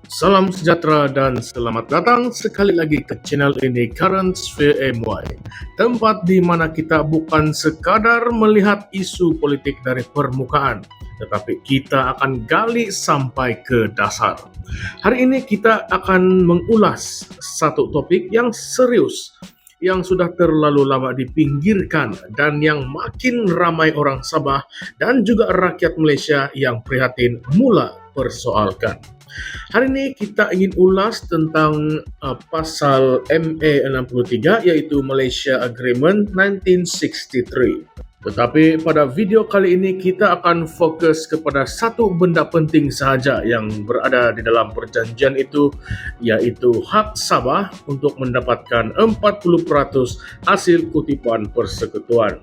Salam sejahtera dan selamat datang sekali lagi ke channel ini Current Sphere MY, tempat di mana kita bukan sekadar melihat isu politik dari permukaan, tetapi kita akan gali sampai ke dasar. Hari ini kita akan mengulas satu topik yang serius, yang sudah terlalu lama dipinggirkan dan yang makin ramai orang Sabah dan juga rakyat Malaysia yang prihatin mula persoalkan. Hari ini kita ingin ulas tentang pasal MA 63, yaitu Malaysia Agreement 1963. Tetapi pada video kali ini kita akan fokus kepada satu benda penting sahaja yang berada di dalam perjanjian itu, yaitu hak Sabah untuk mendapatkan 40% hasil kutipan persekutuan.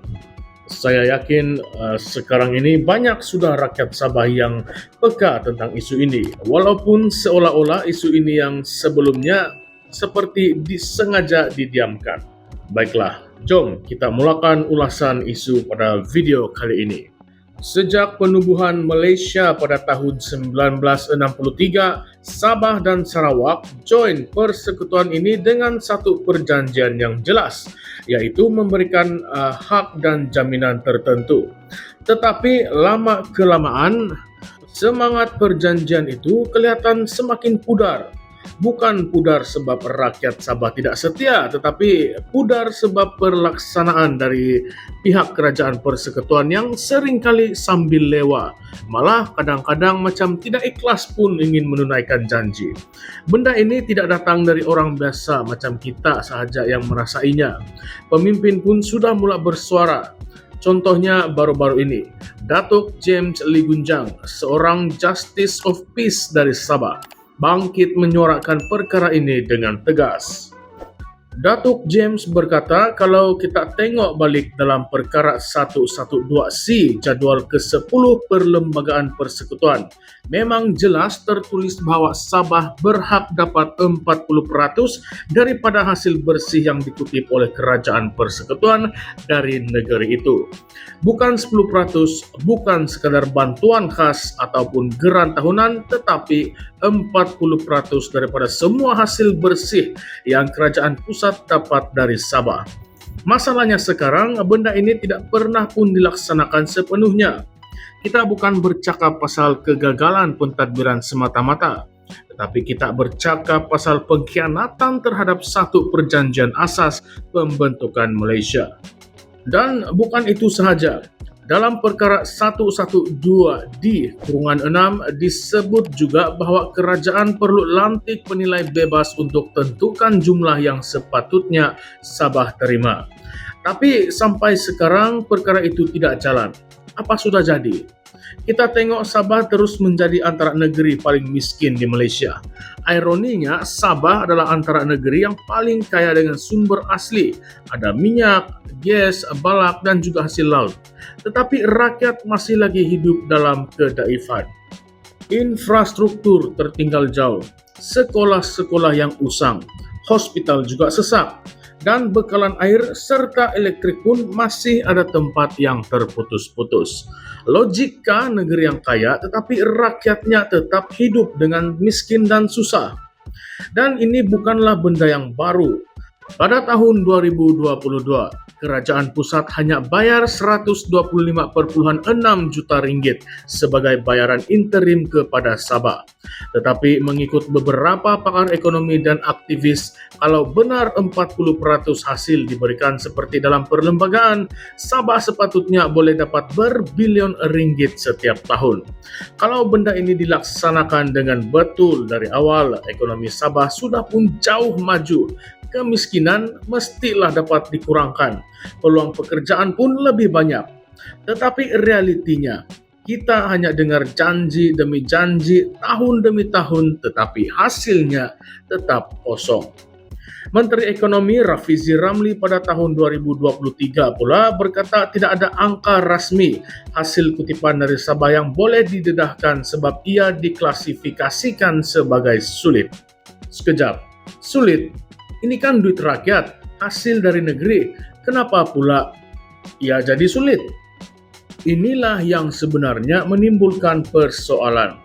Saya yakin sekarang ini banyak sudah rakyat Sabah yang peka tentang isu ini, walaupun seolah-olah isu ini yang sebelumnya seperti disengaja didiamkan. Baiklah, jom kita mulakan ulasan isu pada video kali ini. Sejak penubuhan Malaysia pada tahun 1963, Sabah dan Sarawak join persekutuan ini dengan satu perjanjian yang jelas, yaitu memberikan hak dan jaminan tertentu. Tetapi lama-kelamaan, semangat perjanjian itu kelihatan semakin pudar. Bukan pudar sebab rakyat Sabah tidak setia, tetapi pudar sebab pelaksanaan dari pihak kerajaan persekutuan yang seringkali sambil lewa. Malah kadang-kadang macam tidak ikhlas pun ingin menunaikan janji. Benda ini tidak datang dari orang biasa macam kita sahaja yang merasainya. Pemimpin pun sudah mula bersuara. Contohnya baru-baru ini, Datuk James Lee Gunjang, seorang Justice of Peace dari Sabah, bangkit menyuarakan perkara ini dengan tegas. Datuk James berkata, kalau kita tengok balik dalam perkara 112C jadual ke-10 Perlembagaan Persekutuan, memang jelas tertulis bahawa Sabah berhak dapat 40% daripada hasil bersih yang dikutip oleh Kerajaan Persekutuan dari negeri itu. Bukan 10%, bukan sekadar bantuan khas ataupun geran tahunan, tetapi 40% daripada semua hasil bersih yang kerajaan pusat dapat dari Sabah. Masalahnya sekarang, benda ini tidak pernah pun dilaksanakan sepenuhnya. Kita bukan bercakap pasal kegagalan pentadbiran semata-mata, tetapi kita bercakap pasal pengkhianatan terhadap satu perjanjian asas pembentukan Malaysia. Dan bukan itu sahaja. Dalam perkara 112D-6 disebut juga bahawa kerajaan perlu lantik penilai bebas untuk tentukan jumlah yang sepatutnya Sabah terima. Tapi sampai sekarang perkara itu tidak jalan. Apa sudah jadi? Kita tengok Sabah terus menjadi antara negeri paling miskin di Malaysia. Ironinya, Sabah adalah antara negeri yang paling kaya dengan sumber asli. Ada minyak, gas, balak dan juga hasil laut. Tetapi rakyat masih lagi hidup dalam kedaifan. Infrastruktur tertinggal jauh, sekolah-sekolah yang usang, hospital juga sesak, dan bekalan air serta elektrik pun masih ada tempat yang terputus-putus. Logika negeri yang kaya tetapi rakyatnya tetap hidup dengan miskin dan susah. Dan ini bukanlah benda yang baru. Pada tahun 2022, kerajaan pusat hanya bayar 125,6 juta ringgit sebagai bayaran interim kepada Sabah. Tetapi mengikut beberapa pakar ekonomi dan aktivis, kalau benar 40% hasil diberikan seperti dalam perlembagaan, Sabah sepatutnya boleh dapat berbilion ringgit setiap tahun. Kalau benda ini dilaksanakan dengan betul dari awal, ekonomi Sabah sudah pun jauh maju. Kemiskinan mestilah dapat dikurangkan, peluang pekerjaan pun lebih banyak. Tetapi realitinya, kita hanya dengar janji demi janji, tahun demi tahun, tetapi hasilnya tetap kosong. Menteri Ekonomi Rafizi Ramli pada tahun 2023 pula berkata tidak ada angka rasmi hasil kutipan dari Sabah yang boleh didedahkan sebab ia diklasifikasikan sebagai sulit. Sekejap, sulit? Ini kan duit rakyat, hasil dari negeri. Kenapa pula ia jadi sulit? Inilah yang sebenarnya menimbulkan persoalan.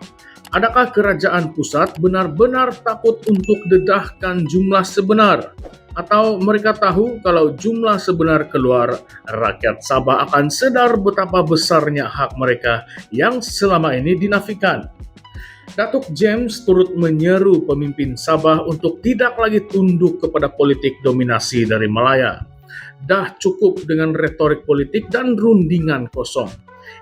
Adakah kerajaan pusat benar-benar takut untuk dedahkan jumlah sebenar? Atau mereka tahu kalau jumlah sebenar keluar, rakyat Sabah akan sadar betapa besarnya hak mereka yang selama ini dinafikan? Datuk James turut menyeru pemimpin Sabah untuk tidak lagi tunduk kepada politik dominasi dari Malaya. Dah cukup dengan retorik politik dan rundingan kosong.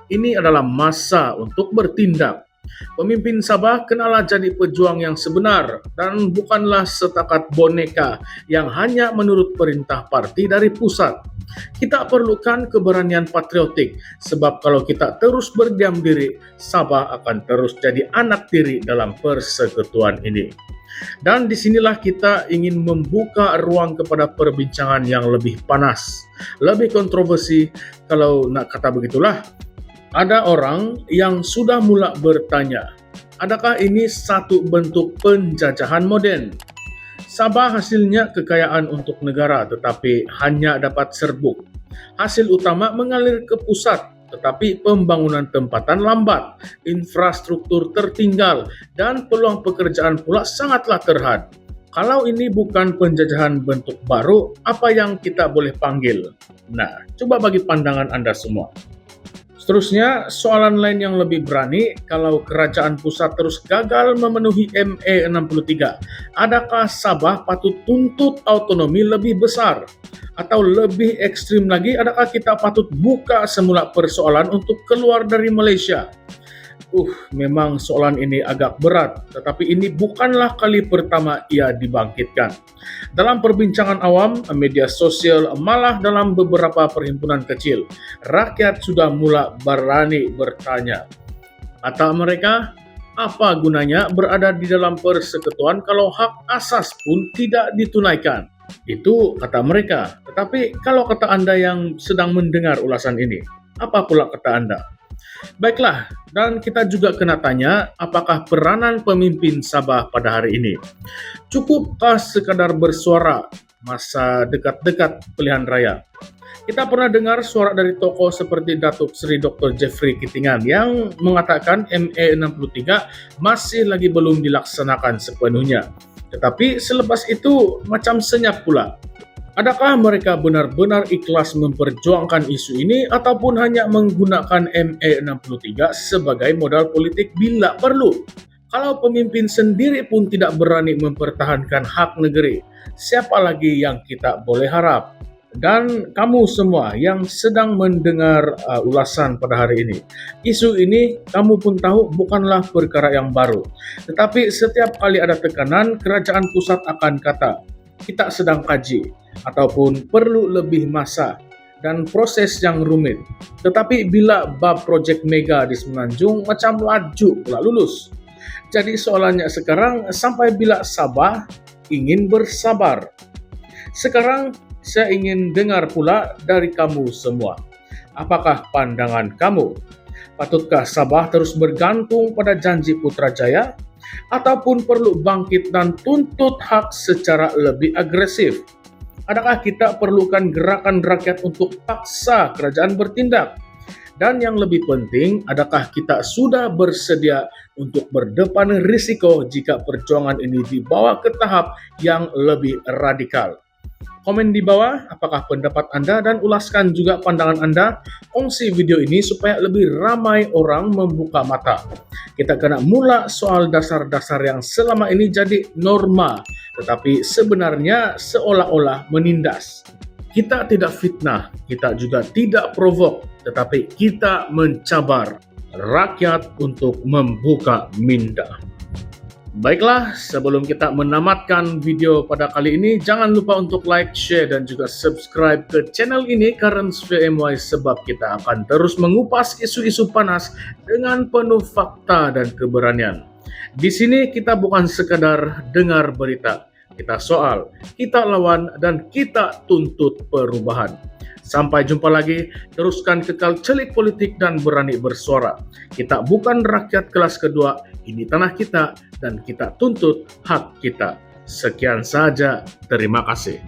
Ini adalah masa untuk bertindak. Pemimpin Sabah kenalah jadi pejuang yang sebenar dan bukanlah setakat boneka yang hanya menurut perintah parti dari pusat. Kita perlukan keberanian patriotik, sebab kalau kita terus berdiam diri, Sabah akan terus jadi anak tiri dalam persekutuan ini. Dan disinilah kita ingin membuka ruang kepada perbincangan yang lebih panas, lebih kontroversi. Kalau nak kata begitulah, ada orang yang sudah mula bertanya, adakah ini satu bentuk penjajahan modern? Sabah hasilnya kekayaan untuk negara tetapi hanya dapat serbuk. Hasil utama mengalir ke pusat tetapi pembangunan tempatan lambat, infrastruktur tertinggal, dan peluang pekerjaan pula sangatlah terhad. Kalau ini bukan penjajahan bentuk baru, apa yang kita boleh panggil? Nah, coba bagi pandangan Anda semua. Seterusnya, soalan lain yang lebih berani, kalau kerajaan pusat terus gagal memenuhi ME 63, adakah Sabah patut tuntut autonomi lebih besar? Atau lebih ekstrim lagi, adakah kita patut buka semula persoalan untuk keluar dari Malaysia? Memang soalan ini agak berat, tetapi ini bukanlah kali pertama ia dibangkitkan. Dalam perbincangan awam, media sosial, malah dalam beberapa perhimpunan kecil, rakyat sudah mula berani bertanya. Kata mereka, apa gunanya berada di dalam persekutuan kalau hak asas pun tidak ditunaikan? Itu kata mereka. Tetapi kalau kata Anda yang sedang mendengar ulasan ini, apa pula kata Anda? Baiklah, dan kita juga kena tanya, apakah peranan pemimpin Sabah pada hari ini? Cukupkah sekadar bersuara masa dekat-dekat pilihan raya? Kita pernah dengar suara dari tokoh seperti Datuk Seri Dr. Jeffrey Kitingan yang mengatakan ME 63 masih lagi belum dilaksanakan sepenuhnya. Tetapi selepas itu macam senyap pula. Adakah mereka benar-benar ikhlas memperjuangkan isu ini ataupun hanya menggunakan ME 63 sebagai modal politik bila perlu? Kalau pemimpin sendiri pun tidak berani mempertahankan hak negeri, siapa lagi yang kita boleh harap? Dan kamu semua yang sedang mendengar ulasan pada hari ini, isu ini kamu pun tahu bukanlah perkara yang baru. Tetapi setiap kali ada tekanan, kerajaan pusat akan kata, kita sedang kaji, ataupun perlu lebih masa dan proses yang rumit. Tetapi bila bab projek mega di Semenanjung macam laju pula lulus. Jadi soalannya sekarang, sampai bila Sabah ingin bersabar? Sekarang saya ingin dengar pula dari kamu semua. Apakah pandangan kamu? Patutkah Sabah terus bergantung pada janji Putrajaya? Ataupun perlu bangkit dan tuntut hak secara lebih agresif? Adakah kita perlukan gerakan rakyat untuk paksa kerajaan bertindak? Dan yang lebih penting, adakah kita sudah bersedia untuk berdepan risiko jika perjuangan ini dibawa ke tahap yang lebih radikal? Komen di bawah apakah pendapat Anda dan ulaskan juga pandangan Anda. Kongsi video ini supaya lebih ramai orang membuka mata. Kita kena mula soal dasar-dasar yang selama ini jadi norma, tetapi sebenarnya seolah-olah menindas. Kita tidak fitnah, kita juga tidak provok, tetapi kita mencabar rakyat untuk membuka minda. Baiklah, sebelum kita menamatkan video pada kali ini, jangan lupa untuk like, share, dan juga subscribe ke channel ini Currents via MY, sebab kita akan terus mengupas isu-isu panas dengan penuh fakta dan keberanian. Di sini kita bukan sekadar dengar berita, kita soal, kita lawan, dan kita tuntut perubahan. Sampai jumpa lagi, teruskan kekal celik politik dan berani bersuara. Kita bukan rakyat kelas kedua, ini tanah kita dan kita tuntut hak kita. Sekian saja, terima kasih.